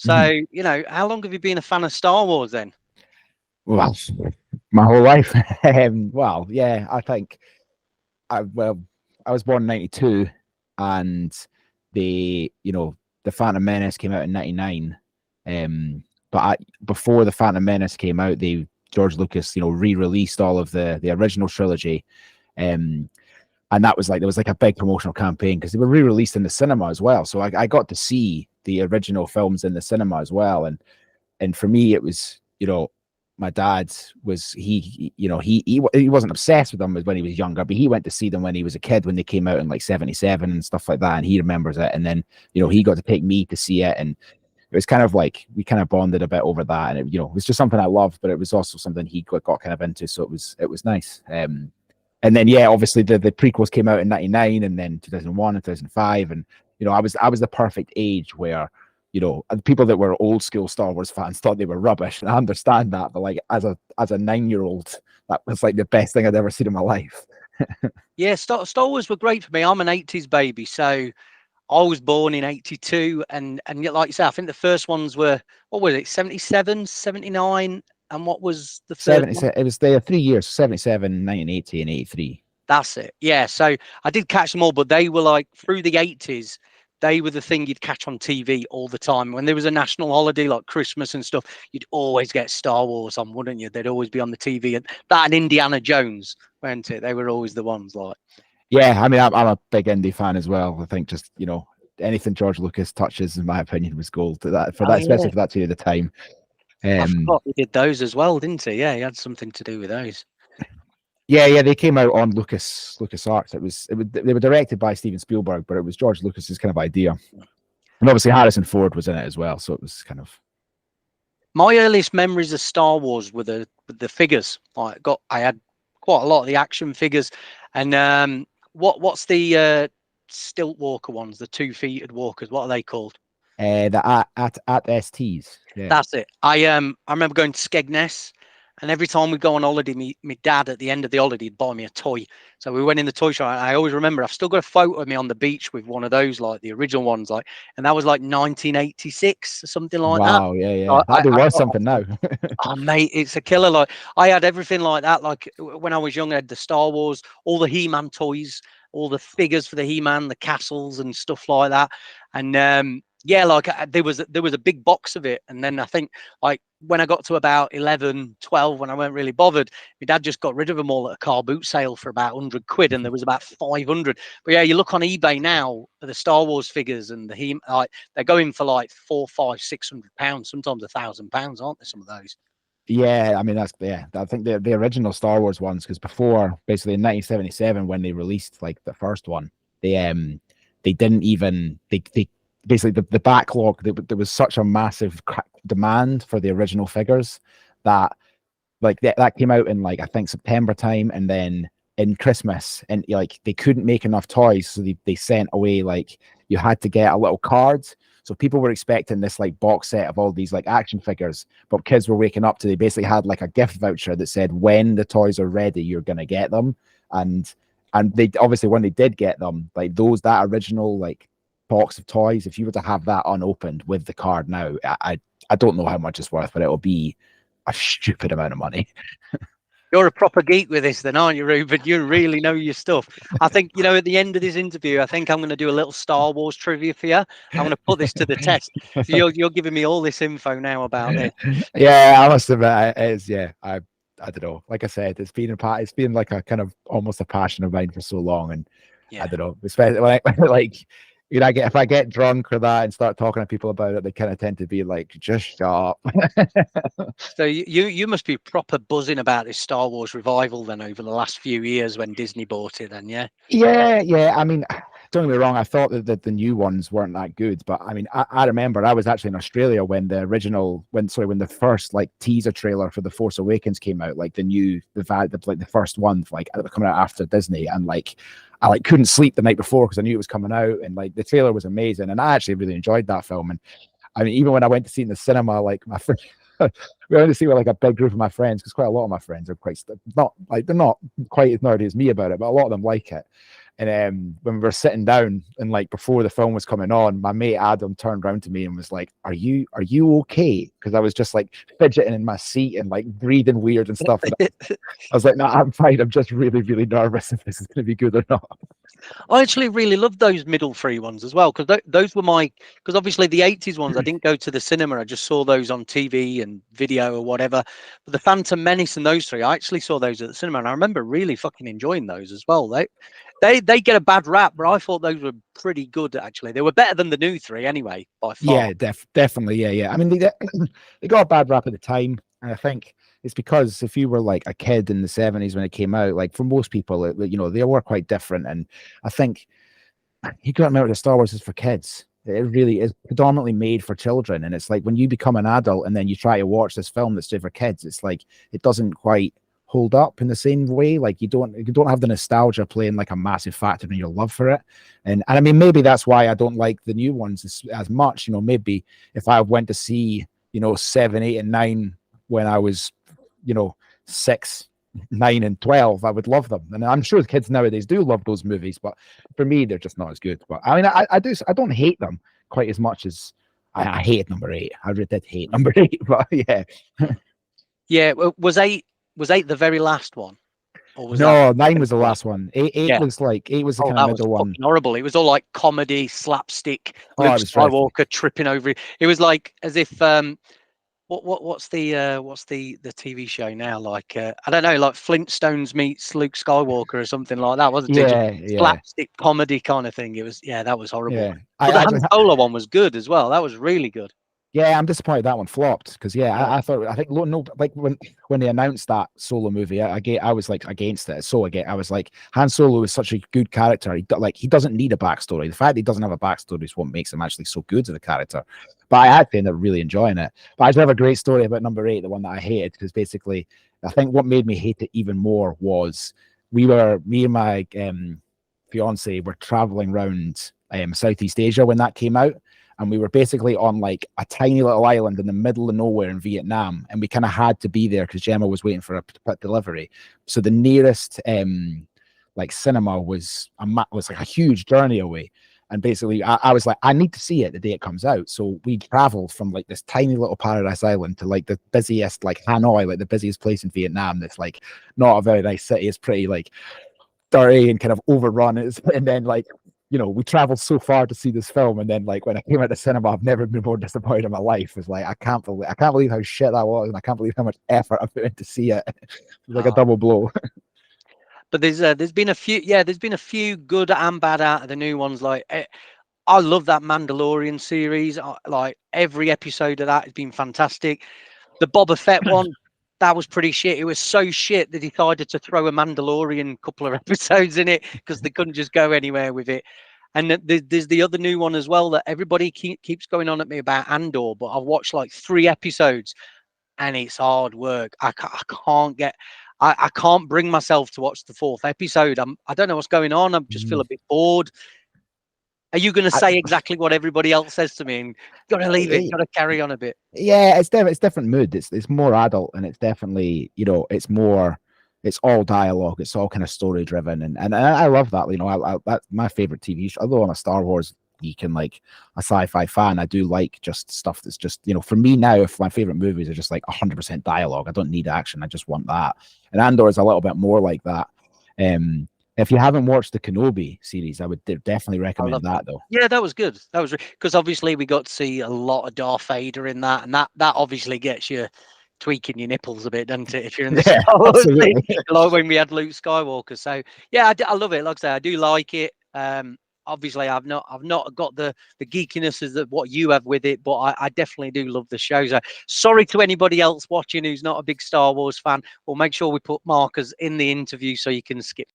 So, how long have you been a fan of Star Wars then? Well, my whole life. Well, yeah, I think I was born in 92, and the Phantom Menace came out in 99. Before the Phantom Menace came out, George Lucas, re-released all of the original trilogy. And that was there was like a big promotional campaign because they were re-released in the cinema as well. So I got to see the original films in the cinema as well. And for me, it was, my dad was, he wasn't obsessed with them when he was younger, but he went to see them when he was a kid, when they came out in like 77 and stuff like that. And he remembers it. And then, he got to take me to see it. And it was kind of like, we kind of bonded a bit over that. And it was just something I loved, but it was also something he got kind of into. So it was nice. And then, yeah, obviously the prequels came out in 99 and then 2001 and 2005. And, I was the perfect age where, people that were old school Star Wars fans thought they were rubbish. And I understand that. But like as a 9-year-old, that was like the best thing I'd ever seen in my life. Yeah, Star Wars were great for me. I'm an 80s baby. So I was born in 82. And yet, like you say, I think the first ones were, what was it, 77, 79? And what was the third one? It was there 3 years, 77, 1980, and 83. That's it. Yeah. So I did catch them all, but they were like through the 80s. They were the thing you'd catch on TV all the time. When there was a national holiday like Christmas and stuff, you'd always get Star Wars on, wouldn't you? They'd always be on the TV. And that and Indiana Jones, weren't it? They were always the ones like. Yeah, I mean, I'm a big Indy fan as well. I think just, anything George Lucas touches, in my opinion, was gold especially for that period of time. I forgot he did those as well, didn't he? Yeah, he had something to do with those. Yeah, they came out on LucasArts. They were directed by Steven Spielberg, but it was George Lucas's kind of idea. And obviously Harrison Ford was in it as well, so it was kind of. My earliest memories of Star Wars were the figures. I had quite a lot of the action figures, and what's the stilt walker ones, the 2-feeted walkers? What are they called? The at STs. Yeah. That's it. I remember going to Skegness, and every time we go on holiday, my dad at the end of the holiday would buy me a toy. So we went in the toy shop. And I always remember, I've still got a photo of me on the beach with one of those, like the original ones, and that was like 1986 or something like that. Wow, yeah. That'd be worth something now. Oh mate, it's a killer. Like I had everything like that. Like when I was young, I had the Star Wars, all the He-Man toys, all the figures for the He-Man, the castles and stuff like that. And yeah, like there was a big box of it. And then I think like when I got to about 11, 12, when I weren't really bothered, my dad just got rid of them all at a car boot sale for about 100 quid. And there was about 500. But yeah, you look on eBay now, the Star Wars figures and they're going for like £400, £500, £600, sometimes £1,000, aren't there? Some of those. Yeah, I mean I think the original Star Wars ones, because before, basically in 1977 when they released like the first one, they didn't even basically the backlog, there was such a massive demand for the original figures that like that came out in like I think September time, and then in Christmas, and like they couldn't make enough toys, so they sent away, like you had to get a little card. So people were expecting this like box set of all these like action figures, but kids were waking up to, they basically had like a gift voucher that said when the toys are ready, you're gonna get them. And they obviously, when they did get them, like that original like box of toys, if you were to have that unopened with the card now, I don't know how much it's worth, but it'll be a stupid amount of money. You're a proper geek with this then, aren't you, Ruben? You really know your stuff. I think, at the end of this interview, I think I'm going to do a little Star Wars trivia for you. I'm going to put this to the test. So you're giving me all this info now about it. Yeah, I must admit, it is, yeah. I don't know. Like I said, it's been like a kind of almost a passion of mine for so long. And yeah. I don't know, especially when like, if I get drunk or that and start talking to people about it, they kind of tend to be like, just shut up. So you must be proper buzzing about this Star Wars revival then over the last few years when Disney bought it then, yeah? Yeah. I mean, don't get me wrong, I thought that the new ones weren't that good, but I mean, I remember I was actually in Australia when the first like teaser trailer for The Force Awakens came out, like the first one, like coming out after Disney, and like I like couldn't sleep the night before because I knew it was coming out, and like the trailer was amazing, and I actually really enjoyed that film. And I mean, even when I went to see it in the cinema, like my friend, we went to see with like a big group of my friends, because quite a lot of my friends are they're not quite as nerdy as me about it, but a lot of them like it. And when we were sitting down and like before the film was coming on, my mate Adam turned around to me and was like, Are you okay? Because I was just like fidgeting in my seat and like breathing weird and stuff. And I was like, No, I'm fine. I'm just really, really nervous if this is going to be good or not. I actually really loved those middle three ones as well, because those were because obviously the 80s ones, I didn't go to the cinema. I just saw those on TV and video or whatever. But the Phantom Menace and those three, I actually saw those at the cinema, and I remember really fucking enjoying those as well. They get a bad rap, but I thought those were pretty good, actually. They were better than the new three anyway, by far. Yeah, definitely. Yeah. I mean, they got a bad rap at the time. And I think it's because if you were like a kid in the 70s when it came out, like for most people, they were quite different. And I think you got to remember that Star Wars is for kids. It really is predominantly made for children. And it's like when you become an adult and then you try to watch this film that's for kids, it's like it doesn't quite hold up in the same way. Like you don't have the nostalgia playing like a massive factor in your love for it. And I mean, maybe that's why I don't like the new ones as much. Maybe if I went to see 7, 8, and 9 when I was 6, 9, and 12, I would love them. And I'm sure the kids nowadays do love those movies, but for me, they're just not as good. But I mean, I don't hate them quite as much as I hated number 8. I really did hate number 8, but yeah. Yeah, was 8 the very last one? Or was no, 9 was the last one. 8 was like 8 was the kind of middle one. Horrible. It was all like comedy, slapstick, Luke Skywalker tripping over it. It was like as if what's the TV show now? Like I don't know, like Flintstones meets Luke Skywalker or something like that, wasn't it? Yeah. Slapstick comedy kind of thing. It was that was horrible. Yeah. But the Han Solo one was good as well. That was really good. Yeah, I'm disappointed that one flopped because I think like when they announced that Solo movie, I was like against it. I was like, Han Solo is such a good character. He doesn't need a backstory. The fact that he doesn't have a backstory is what makes him actually so good as a character. But I actually ended up really enjoying it. But I do have a great story about number 8, the one that I hated, because basically I think what made me hate it even more was me and my fiance were traveling around Southeast Asia when that came out. And we were basically on like a tiny little island in the middle of nowhere in Vietnam. And we kind of had to be there because Gemma was waiting for a delivery. So the nearest like cinema was like a huge journey away. And basically I was like, I need to see it the day it comes out. So we traveled from like this tiny little paradise island to like the busiest, like Hanoi, like the busiest place in Vietnam. That's like not a very nice city. It's pretty like dirty and kind of overrun. And then like, we traveled so far to see this film, and then like when I came out the cinema, I've never been more disappointed in my life. It's like I can't believe how shit that was, and I can't believe how much effort I put in to see it. It was like a double blow. But there's been a few good and bad out of the new ones. Like I love that Mandalorian series. Like every episode of that has been fantastic. The Boba Fett one, that was pretty shit. It was so shit they decided to throw a Mandalorian couple of episodes in it because they couldn't just go anywhere with it. And there's the other new one as well that everybody keeps going on at me about, Andor, but I've watched like 3 episodes and it's hard work. I can't bring myself to watch the 4th episode. I don't know what's going on. I just feel a bit bored. Are you going to say exactly what everybody else says to me and got to leave it, got to carry on a bit? Yeah, it's different mood. It's more adult, and it's definitely, it's all dialogue. It's all kind of story driven. And I love that. That's my favorite TV show. Although I'm a Star Wars geek and like a sci-fi fan, I do like just stuff that's just, for me now, if my favorite movies are just like 100% dialogue, I don't need action. I just want that. And Andor is a little bit more like that. If you haven't watched the Kenobi series, I would definitely recommend that though. Yeah, that was good. That was because obviously we got to see a lot of Darth Vader in that, and that obviously gets you tweaking your nipples a bit, doesn't it? If you're in the Star Wars thing, like when we had Luke Skywalker. So yeah, I love it. Like I say, I do like it. Obviously, I've not got the geekiness as what you have with it, but I definitely do love the show. So sorry to anybody else watching who's not a big Star Wars fan. We'll make sure we put markers in the interview so you can skip